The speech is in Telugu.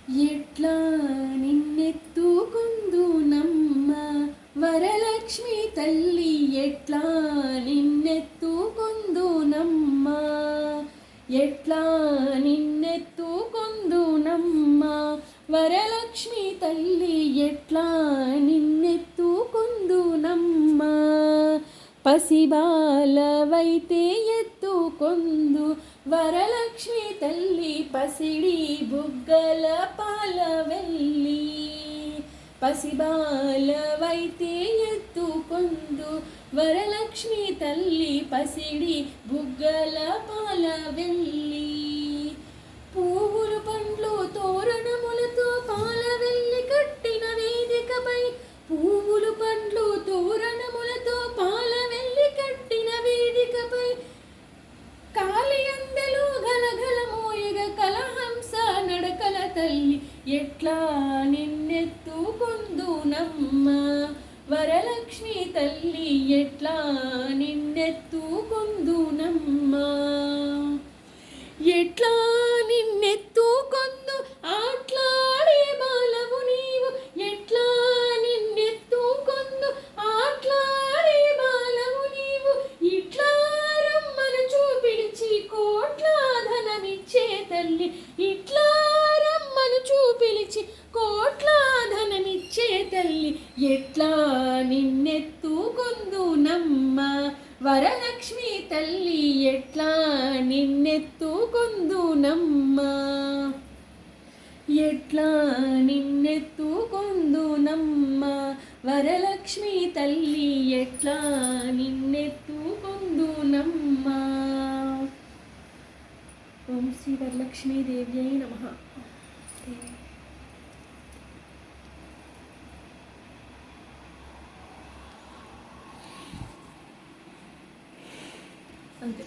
ఎట్లా నిన్నెత్తుకుందునమ్మ వరలక్ష్మి తల్లి, ఎట్లా నిన్నెత్తుకుందునమ్మ, ఎట్లా నిన్నెత్తుకుందునమ్మ వరలక్ష్మి తల్లి, ఎట్లా నిన్నెత్తుకుందునమ్మ. పసిబాలవైతే ఎత్తుకొందు వరలక్ష్మి తల్లి, పసిడి బుగ్గల పాలవెల్లి. పసిబాలవైతే ఎత్తుకొందు వరలక్ష్మి తల్లి, పసిడి బుగ్గల పాలవెల్లి. పువ్వులు పండ్లు తోరణములతో పాలవెల్లి కట్టిన వేదికపై, పువ్వులు పండ్లు తోరణములతో పాలవెల్లి కట్టిన వేదికపై, కాలియందెలు గలగల మోయగ కలహంస నడకల తల్లి, ఎట్లా నిన్నెత్తుకొందునమ్మ వరలక్ష్మి తల్లి, ఎట్లా నిన్నెత్తుకొందునమ్మ. ఎట్లా నిన్నెత్తుకొందు ఆట్లాడే బాలవు నీవు, ఎట్లా నిన్నెత్తుకొందు ఆట్లాడే బాలవు నీవు. ఇట్లా రమ్మను చూపిడిచి కోట్ల ధనమిచ్చే తల్లి, ఇట్లా రమ్మను చూపిలిచి కోట్ల ధనమిచ్చే తల్లి, ఎట్లా నిన్నెత్తుకొందునమ్మ వరలక్ష్మి తల్లి, ఎట్లా నిన్నెత్తుకొందునమ్మ, ఎట్లా నిన్నెత్తుకొందునమ్మ వరలక్ష్మి తల్లి, ఎట్లా నిన్నెత్తుకొందునమ్మ. ఓం శ్రీ వరలక్ష్మీదేవ్యై నమః. అంతే.